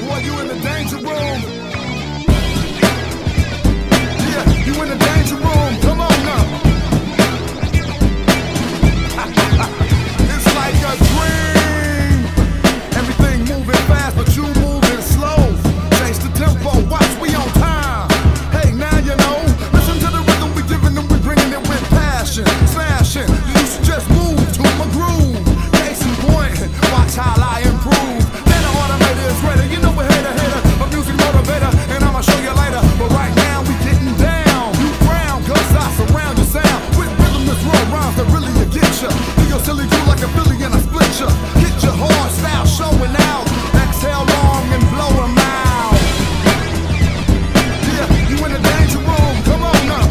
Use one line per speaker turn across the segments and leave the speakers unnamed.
Boy, you in the danger room. Yeah, you in the danger room. Come on now. It's like a dream. Everything moving fast, but you moving slow. Chase the tempo, watch, we on time. Hey, now you know. Listen to the rhythm we giving them, we bringing it with passion. Smashing, you used to just move to my groove. Case in point, watch how I improve. Then the automator is ready, you know we're hater, a music motivator, and I'ma show you later. But right now we getting down. You frown, cause I surround your sound with rhythm that's raw rhymes that really will get ya. Do your silly do like a Philly and I split ya. Hit your hard style showing out. Exhale long and blow 'em out. Yeah, you in the danger room, come on now.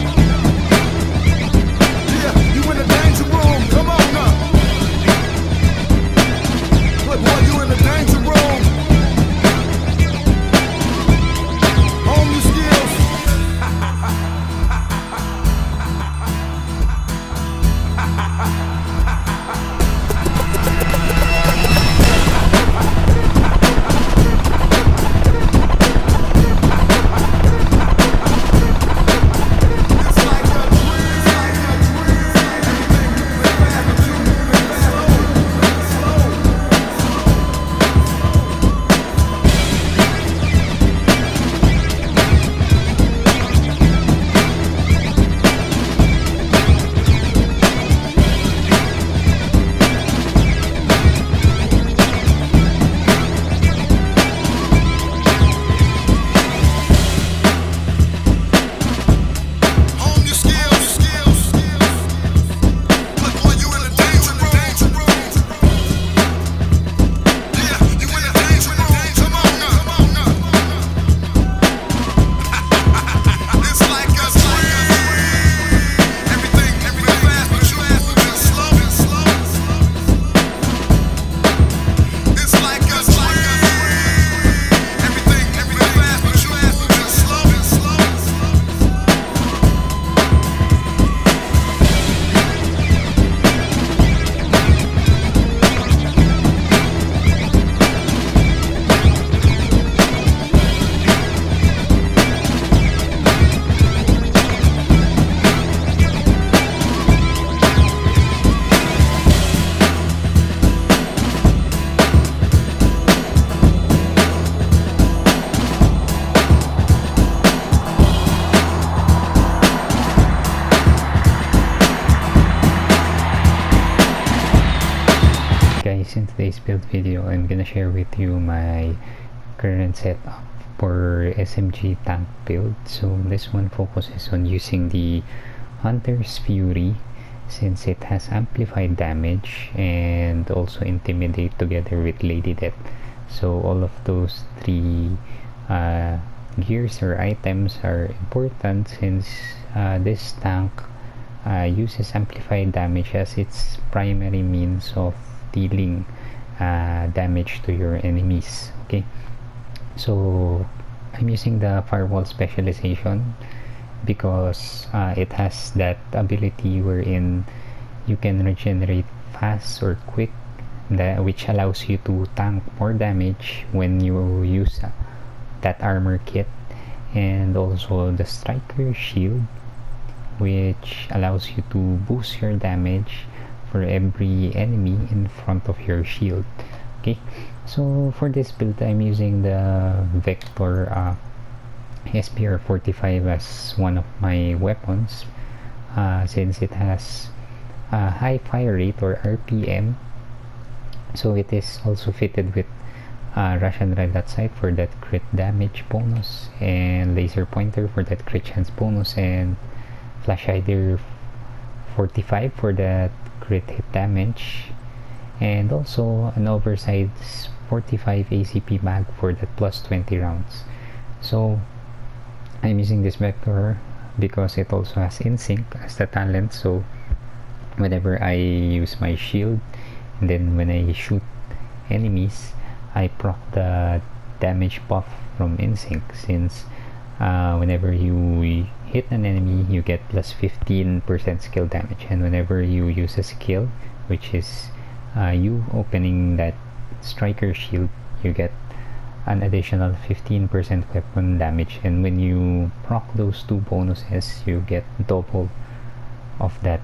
Yeah, you in the danger room, come on now. Look, boy, you in the danger room. Hone your skills.
Guys, in today's build video, I'm gonna share with you my current setup for SMG tank build. So this one focuses on using the Hunter's Fury since it has amplified damage and also Intimidate together with Lady Death. So all of those three gears or items are important since this tank uses amplified damage as its primary means of dealing damage to your enemies. Okay, so I'm using the Firewall specialization because it has that ability wherein you can regenerate fast or quick, which allows you to tank more damage when you use that armor kit, and also the Striker Shield, which allows you to boost your damage for every enemy in front of your shield. Okay, so for this build I'm using the Vector SPR 45 as one of my weapons since it has a high fire rate or RPM. So it is also fitted with Russian Red Dot Sight for that crit damage bonus, and laser pointer for that crit chance bonus, and flash hider 45 for that crit hit damage, and also an oversized 45 ACP mag for that plus 20 rounds. So I'm using this Vector because it also has InSync as the talent, so whenever I use my shield and then when I shoot enemies, I proc the damage buff from InSync, since whenever you hit an enemy you get plus 15% skill damage, and whenever you use a skill, which is you opening that Striker Shield, you get an additional 15% weapon damage, and when you proc those two bonuses you get double of that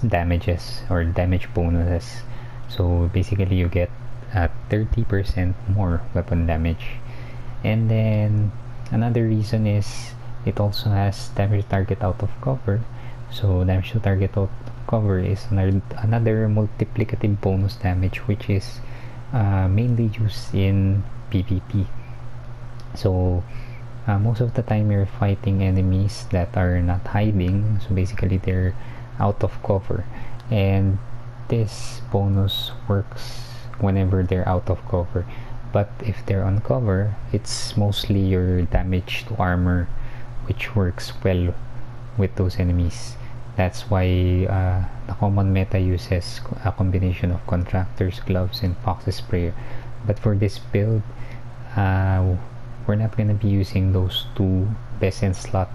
damages or damage bonuses. So basically you get 30% more weapon damage. And then another reason is it also has damage target out of cover. So damage to target out of cover is another multiplicative bonus damage, which is mainly used in PvP. So most of the time you're fighting enemies that are not hiding, so basically they're out of cover, and this bonus works whenever they're out of cover. But if they're on cover, it's mostly your damage to armor which works well with those enemies. That's why the common meta uses a combination of Contractor's Gloves and Fox's Sprayer. But for this build, we're not gonna be using those two best in slot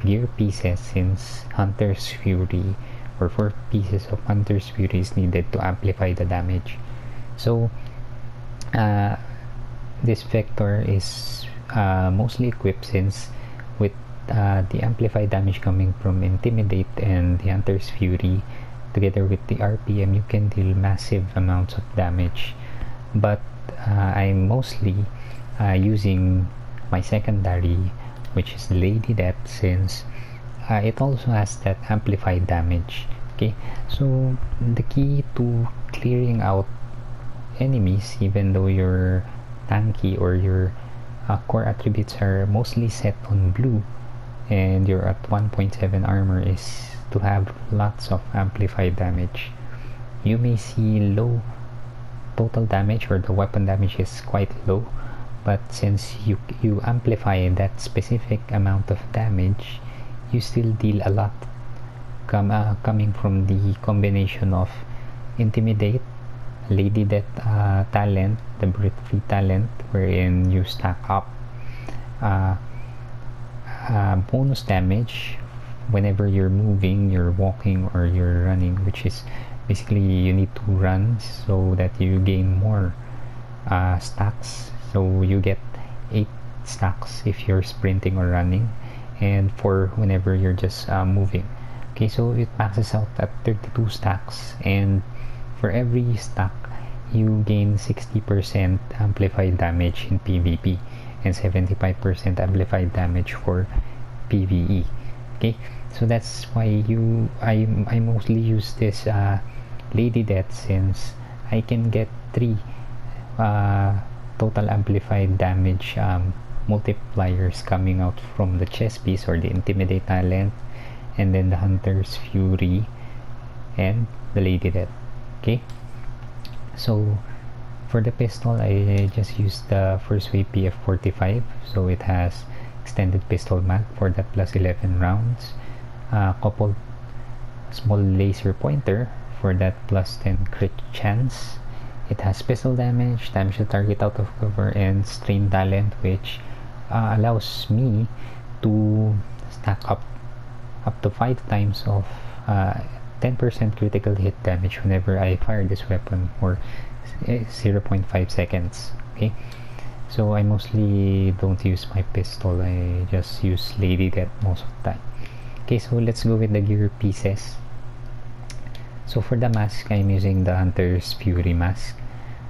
gear pieces, since Hunter's Fury or 4 pieces of Hunter's Fury is needed to amplify the damage. So this vector is mostly equipped, since with the amplified damage coming from Intimidate and the Hunter's Fury together with the RPM, you can deal massive amounts of damage. But I'm mostly using my secondary, which is Lady Death, since it also has that amplified damage. Okay, so the key to clearing out enemies, even though you're tanky or your core attributes are mostly set on blue and you're at 1.7 armor, is to have lots of amplified damage. You may see low total damage, or the weapon damage is quite low, but since you amplify that specific amount of damage, you still deal a lot coming from the combination of Intimidate, Lady Death talent, the Brute Free talent, wherein you stack up bonus damage whenever you're moving, you're walking, or you're running, which is basically you need to run so that you gain more stacks. So you get 8 stacks if you're sprinting or running, and 4 whenever you're just moving. Okay, so it maxes out at 32 stacks, and for every stack you gain 60% amplified damage in PvP and 75% amplified damage for PvE. Okay, so that's why I mostly use this Lady Death, since I can get 3 total amplified damage multipliers coming out from the chest piece or the Intimidate talent, and then the Hunter's Fury and the Lady Death. Okay, so for the pistol, I just used the First Wave PF45, so it has extended pistol mag for that plus 11 rounds, coupled small laser pointer for that plus 10 crit chance. It has pistol damage, damage to target out of cover, and strain talent, which allows me to stack up to 5 times of 10% critical hit damage whenever I fire this weapon for 0.5 seconds. Okay, so I mostly don't use my pistol, I just use Lady Death most of the time. Okay, so let's go with the gear pieces. So for the mask, I'm using the Hunter's Fury mask.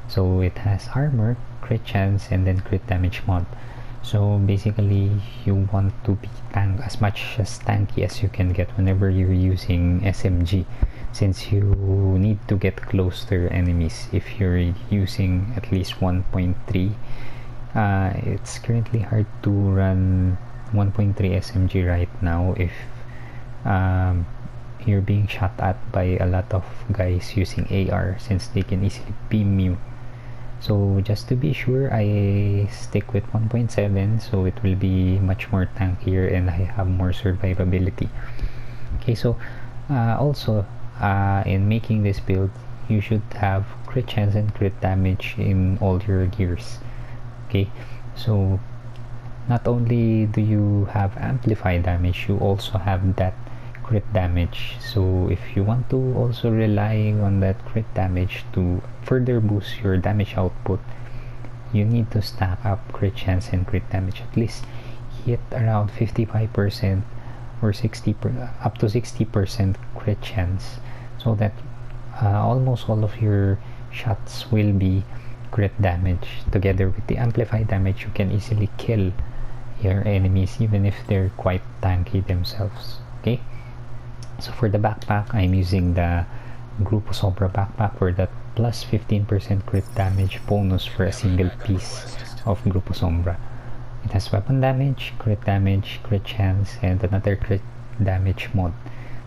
So it has armor, crit chance, and then crit damage mod. So basically you want to be as much as tanky as you can get whenever you're using SMG, since you need to get close to your enemies. If you're using at least 1.3, it's currently hard to run 1.3 SMG right now if you're being shot at by a lot of guys using AR, since they can easily beam you. So just to be sure, I stick with 1.7, so it will be much more tankier and I have more survivability. Okay, so also in making this build, you should have crit chance and crit damage in all your gears. Okay, so not only do you have amplified damage, you also have that crit damage. So if you want to also rely on that crit damage to further boost your damage output, you need to stack up crit chance and crit damage, at least hit around 55% or up to 60% crit chance, so that almost all of your shots will be crit damage. Together with the amplified damage, you can easily kill your enemies even if they're quite tanky themselves. Okay, so for the backpack, I'm using the Grupo Sombra backpack for that plus 15% crit damage bonus for a single piece of Grupo Sombra. It has weapon damage, crit chance, and another crit damage mod.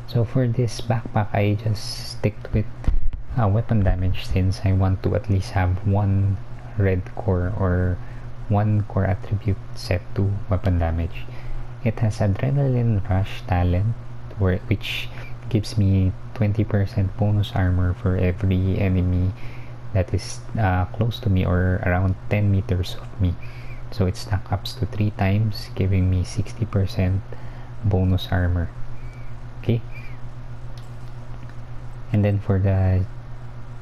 So for this backpack, I just stick with weapon damage, since I want to at least have one red core or one core attribute set to weapon damage. It has Adrenaline Rush talent, which gives me 20% bonus armor for every enemy that is close to me or around 10 meters of me. So it stack ups to 3 times, giving me 60% bonus armor. Okay, and then for the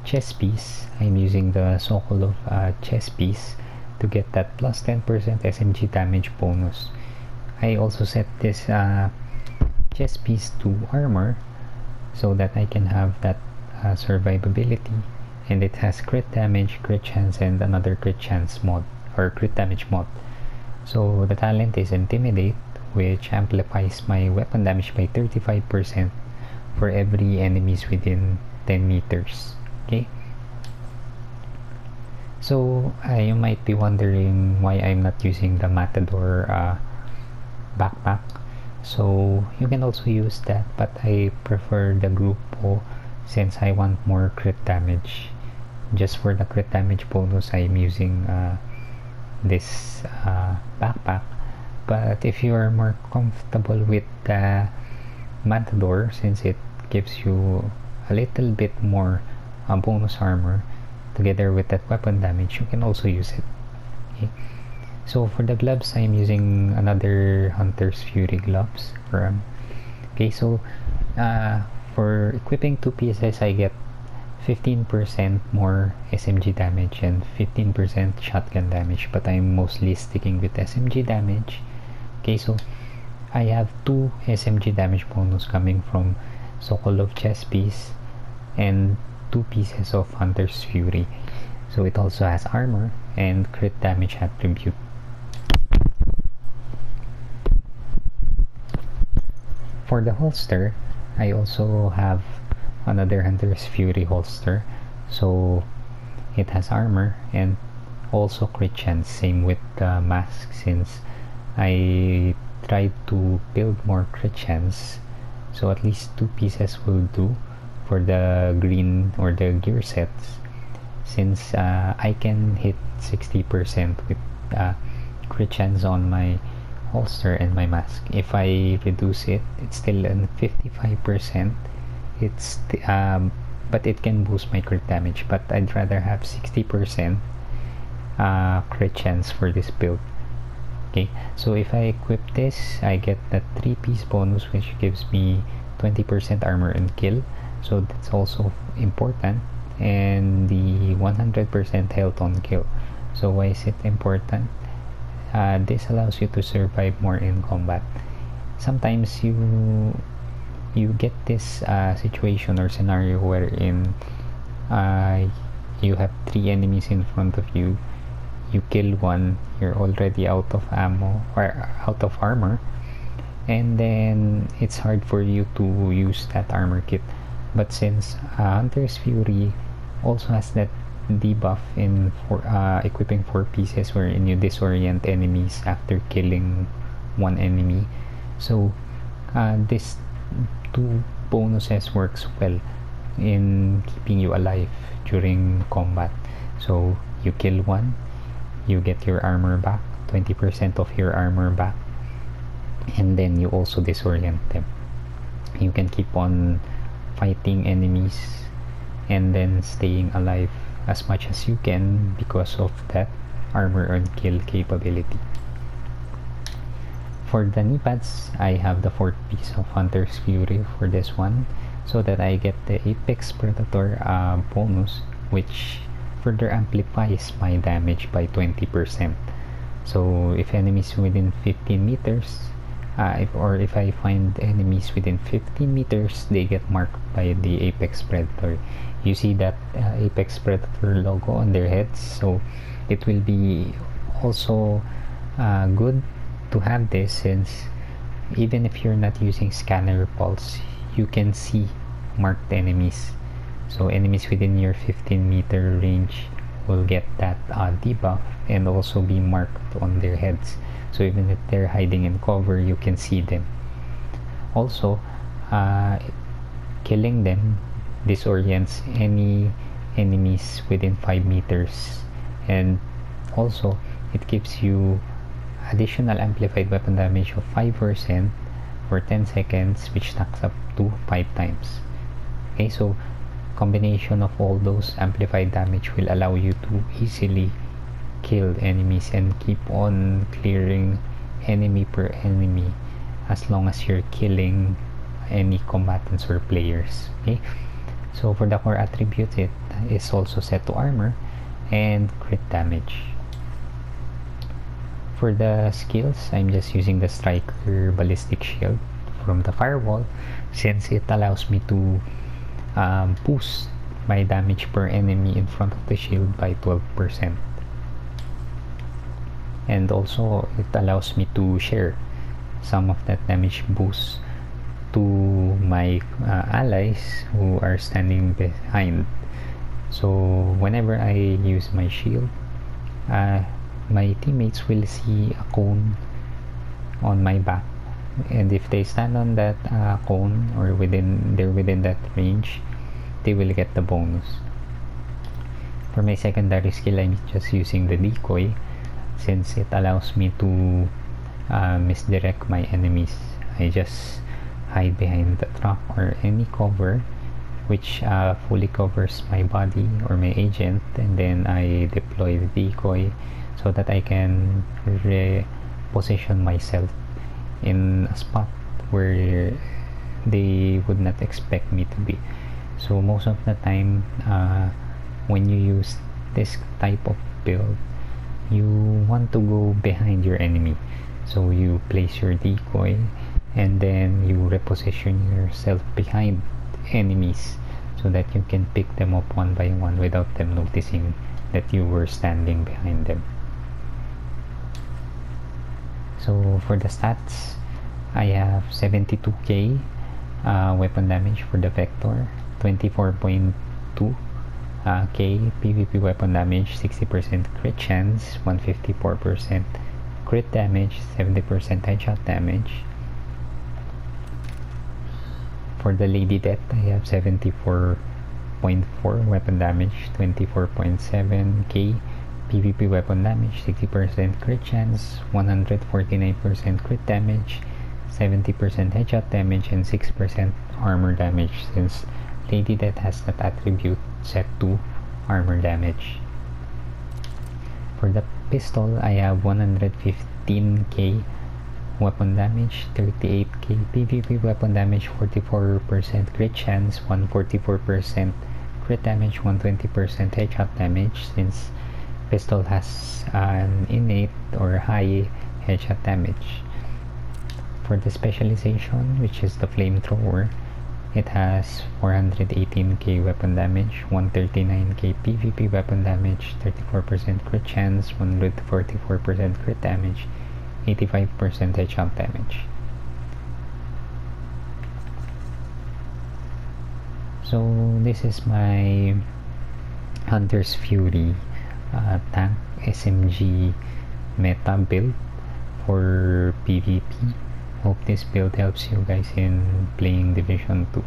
chest piece, I'm using the Sokolov chest piece to get that plus 10% SMG damage bonus. I also set this chest piece to armor so that I can have that survivability, and it has crit damage, crit chance, and another crit chance mod or crit damage mod. So the talent is Intimidate, which amplifies my weapon damage by 35% for every enemies within 10 meters. Okay, so you might be wondering why I'm not using the Matador backpack. So you can also use that, but I prefer the Grupo since I want more crit damage. Just for the crit damage bonus, I'm using this backpack. But if you are more comfortable with the Matador, since it gives you a little bit more bonus armor together with that weapon damage, you can also use it. Okay, so for the gloves, I'm using another Hunter's Fury gloves. Okay, so for equipping 2 pieces, I get 15% more SMG damage and 15% shotgun damage, but I'm mostly sticking with SMG damage. Okay, so I have 2 SMG damage bonus coming from Sokolov chest piece and 2 pieces of Hunter's Fury. So it also has armor and crit damage attribute. For the holster, I also have another Hunter's Fury holster. So it has armor and also crit chance, same with the mask, since I tried to build more crit chance. So at least 2 pieces will do for the green or the gear sets, since I can hit 60% with crit chance on my holster and my mask. If I reduce it, it's still in 55%. It's but it can boost my crit damage, but I'd rather have 60% crit chance for this build. Okay, so if I equip this, I get the 3-piece bonus, which gives me 20% armor and kill, so that's also important, and the 100% health on kill. So why is it important? This allows you to survive more in combat. Sometimes you get this situation or scenario wherein you have 3 enemies in front of you. You kill one, you're already out of ammo or out of armor, and then it's hard for you to use that armor kit. But since Hunter's Fury also has that debuff in equipping 4 pieces, wherein you disorient enemies after killing one enemy, so this 2 bonuses works well in keeping you alive during combat. So you kill one, you get your armor back, 20% of your armor back, and then you also disorient them. You can keep on fighting enemies and then staying alive as much as you can because of that armor and kill capability. For the knee pads, I have the 4th piece of Hunter's Fury for this one, so that I get the Apex Predator bonus, which further amplifies my damage by 20%. So if enemies within 15 meters, if I find enemies within 15 meters, they get marked by the Apex Predator. You see that Apex Predator logo on their heads, so it will be also good to have this, since even if you're not using scanner pulse, you can see marked enemies. So enemies within your 15-meter range will get that debuff and also be marked on their heads. So even if they're hiding in cover, you can see them. Also, killing them disorients any enemies within 5 meters, and also it gives you additional amplified weapon damage of 5% for 10 seconds, which stacks up to 5 times. Okay, so combination of all those amplified damage will allow you to easily kill enemies and keep on clearing enemy per enemy as long as you're killing any combatants or players. Okay, so for the core attributes, it is also set to armor and crit damage. For the skills, I'm just using the striker ballistic shield from the Firewall, since it allows me to boost my damage per enemy in front of the shield by 12%, and also it allows me to share some of that damage boost to my allies who are standing behind. So whenever I use my shield, my teammates will see a cone on my back, and if they stand on that cone, or they're within that range, they will get the bonus. For my secondary skill, I'm just using the decoy, since it allows me to misdirect my enemies. I just hide behind the truck or any cover which fully covers my body or my agent, and then I deploy the decoy so that I can reposition myself in a spot where they would not expect me to be. So most of the time, when you use this type of build, you want to go behind your enemy. So you place your decoy and then you reposition yourself behind enemies so that you can pick them up one by one without them noticing that you were standing behind them. So for the stats, I have 72k weapon damage for the Vector, 24.2k PvP weapon damage, 60% crit chance, 154% crit damage, 70% headshot damage. For the Lady Death, I have 74.4 weapon damage, 24.7k PvP weapon damage, 60% crit chance, 149% crit damage, 70% headshot damage, and 6% armor damage, since Lady Death has that attribute set to armor damage. For the pistol, I have 115k weapon damage, 38k PvP weapon damage, 44% crit chance, 144% crit damage, 120% headshot damage, since pistol has an innate or high headshot damage. For the specialization, which is the flamethrower, it has 418k weapon damage, 139k PvP weapon damage, 34% crit chance, 144% crit damage, 85% headshot damage. So this is my Hunter's Fury tank SMG meta build for PvP. Hope this build helps you guys in playing Division 2.